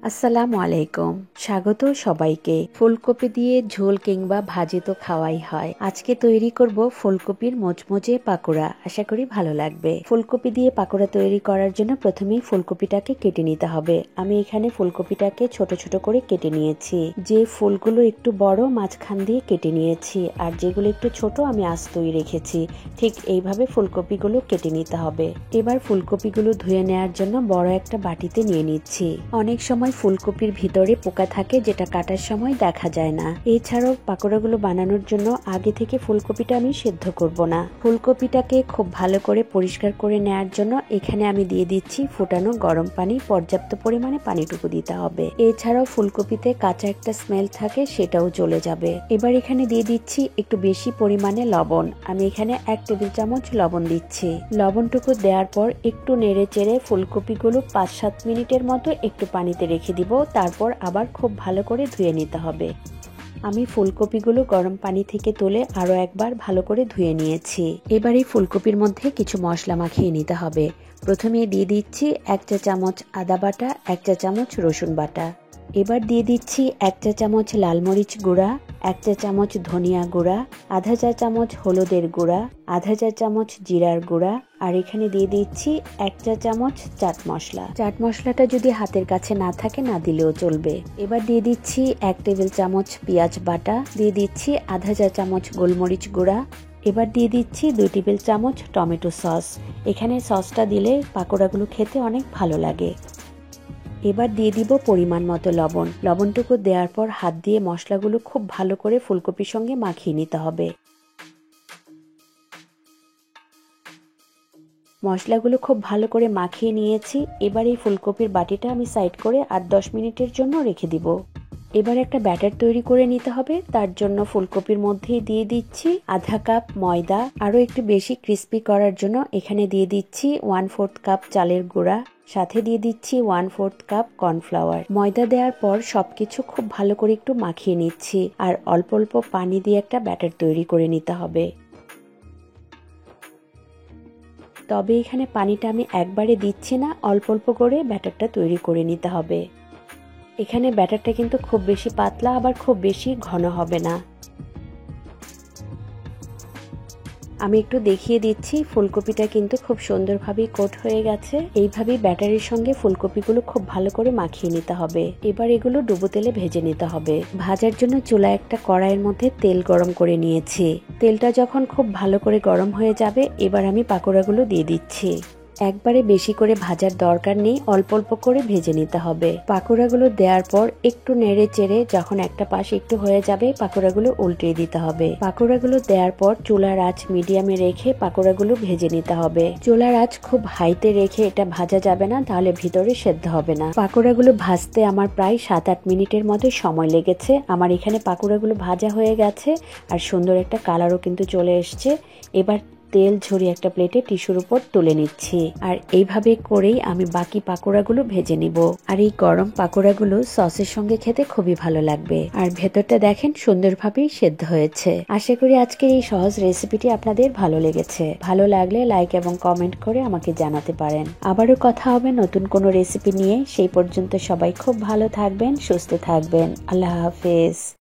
আসসালামু আলাইকুম। স্বাগত সবাইকে। ফুলকপি দিয়ে ঝোল কিংবা ভাজি তো খাওয়াই হয়। আজকে তৈরি করব ফুলকপির মোচমোচে পাকোড়া। আশা করি ভালো লাগবে। ফুলকপি দিয়ে পাকোড়া তৈরি করার জন্য প্রথমেই ফুলকপিটাকে কেটে নিতে হবে। আমি এখানে ফুলকপিটাকে ছোট ছোট করে কেটে নিয়েছি। যে ফুলগুলো একটু বড় মাঝখান দিয়ে কেটে নিয়েছি, আর যেগুলো একটু ছোট আমি আস্তই রেখেছি। ঠিক এইভাবে ফুলকপিগুলো কেটে নিতে হবে। এবার ফুলকপিগুলো ধুয়ে নেওয়ার জন্য বড় একটা বাটিতে নিয়ে নিচ্ছি। অনেক সময় ফুলকপির ভিতরে পোকা থাকে, যেটা কাটার সময় দেখা যায় না। এছাড়াও পাকোড়াগুলো বানানোর জন্য আগে থেকে ফুলকপিটা আমি সেদ্ধ করব না। ফুলকপিটাকে খুব ভালো করে পরিষ্কার করে নেওয়ার জন্য এখানে আমি দিয়ে দিচ্ছি ফুটানো গরম পানি। পর্যাপ্ত পরিমাণে পানিটুকু দিতে হবে। এছাড়াও ফুলকপিতে কাঁচা একটা স্মেল থাকে, সেটাও চলে যাবে। এবার এখানে দিয়ে দিচ্ছি একটু বেশি পরিমাণে লবণ। আমি এখানে 1 টেবিল চামচ লবণ দিচ্ছি। লবণটুকু দেওয়ার পর একটু নেড়ে চেড়ে ফুলকপিগুলো 5-7 মিনিটের মতো একটু পানিতে রেখে দিব। তারপর আবার খুব ভালো করে ধুয়ে নিতে হবে। আমি ফুলকপিগুলো গরম পানি থেকে তুলে আরো একবার ভালো করে ধুয়ে নিয়েছি। এবার এই ফুলকপির মধ্যে কিছু মশলা মাখিয়ে নিতে হবে। প্রথমে দিয়ে দিচ্ছি 1 চা চামচ আদা বাটা, 1 চা চামচ রসুন বাটা। এবার দিয়ে দিচ্ছি 1 চা চামচ লাল মরিচ গুঁড়া, 1 চা চামচ ধনিয়া গুঁড়া, আধা চা চামচ হলুদের গুঁড়া, আধা চা চামচ জিরার গুঁড়া, আর এখানে দিয়ে দিচ্ছি 1 চা চামচ চাট মশলা। চাট মশলাটা যদি হাতের কাছে না থাকে না দিলেও চলবে। এবার দিয়ে দিচ্ছি 1 টেবিল চামচ পেঁয়াজ বাটা, দিয়ে দিচ্ছি আধা চা চামচ গোলমরিচ গুঁড়া। এবার দিয়ে দিচ্ছি 2 টেবিল চামচ টমেটো সস। এখানে সসটা দিলে পাকোড়াগুলো খেতে অনেক ভালো লাগে। এবার দিয়ে দিব পরিমাণ মতো লবণ। লবণটুকু দেওয়ার পর হাত দিয়ে মশলাগুলো খুব ভালো করে ফুলকপির সঙ্গে মাখিয়ে নিতে হবে। মশলাগুলো খুব ভালো করে মাখিয়ে নিয়েছি। এবার এই ফুলকপির বাটিটা আমি সাইড করে 8-10 মিনিটের জন্য রেখে দিব। এবার একটা ব্যাটার তৈরি করে নিতে হবে। তার জন্য ফুলকপির মধ্যেই দিয়ে দিচ্ছি আধা কাপ ময়দা। আরো একটু বেশি ক্রিস্পি করার জন্য এখানে দিয়ে দিচ্ছি 1/4 কাপ চালের গুঁড়া, সাথে দিয়ে দিচ্ছি 1/4 কাপ কর্নফ্লাওয়ার। ময়দা দেওয়ার পর সবকিছু খুব ভালো করে একটু মাখিয়ে নিচ্ছি, আর অল্প অল্প পানি দিয়ে একটা ব্যাটার তৈরি করে নিতে হবে। তবে এখানে পানিটা আমি একবারে দিচ্ছি না, অল্প অল্প করে ব্যাটারটা তৈরি করে নিতে হবে। এখানে ব্যাটারটা কিন্তু খুব বেশি পাতলা আবার খুব বেশি ঘন হবে না। আমি একটু দেখিয়ে দিচ্ছি, ফুলকপিটা কিন্তু খুব সুন্দরভাবে কোট হয়ে গেছে। এইভাবেই ব্যাটারের সঙ্গে ফুলকপিগুলো খুব ভালো করে মাখিয়ে নিতে হবে। এবার এগুলো ডুবো তেলে ভেজে নিতে হবে। ভাজার জন্য চুলায় একটা কড়াইয়ের মধ্যে তেল গরম করে নিয়েছি। তেলটা যখন খুব ভালো করে গরম হয়ে যাবে, এবার আমি পাকোড়াগুলো দিয়ে দিচ্ছি। একবারে বেশি করে ভাজার দরকার নেই, অল্প অল্প করে ভেজে নিতে হবে। পাকোড়াগুলো দেওয়ার পর একটু নেড়ে চেড়ে যখন একটা পাশ একটু হয়ে যাবে, পাকোড়াগুলো উল্টে দিতে হবে। পাকোড়াগুলো দেওয়ার পর চুলার আঁচ মিডিয়ামে রেখে পাকোড়াগুলো ভেজে নিতে হবে। চুলার আঁচ খুব হাইতে রেখে এটা ভাজা যাবে না, তাহলে ভিতরে সেদ্ধ হবে না। পাকোড়াগুলো ভাজতে আমার প্রায় 7-8 মিনিটের মতো সময় লেগেছে। আমার এখানে পাকোড়াগুলো ভাজা হয়ে গেছে, আর সুন্দর একটা কালারও কিন্তু চলে এসছে। এবার তেল ঝরিয়ে একটা প্লেটে টিস্যুর উপর তুলে নিচ্ছি, আর এইভাবে করেই আমি বাকি পাকোড়াগুলো ভেজে নিব। আর এই গরম পাকোড়াগুলো সসের সঙ্গে খেতে খুবই ভালো লাগবে। আর ভেতরটা দেখেন সুন্দরভাবেই সেদ্ধ হয়েছে। আশা করি আজকের এই সহজ রেসিপিটি আপনাদের ভালো লেগেছে। ভালো লাগলে লাইক এবং কমেন্ট করে আমাকে জানাতে পারেন। আবারও কথা হবে নতুন কোনো রেসিপি নিয়ে। সেই পর্যন্ত সবাই খুব ভালো থাকবেন, সুস্থ থাকবেন। আল্লাহ হাফেজ।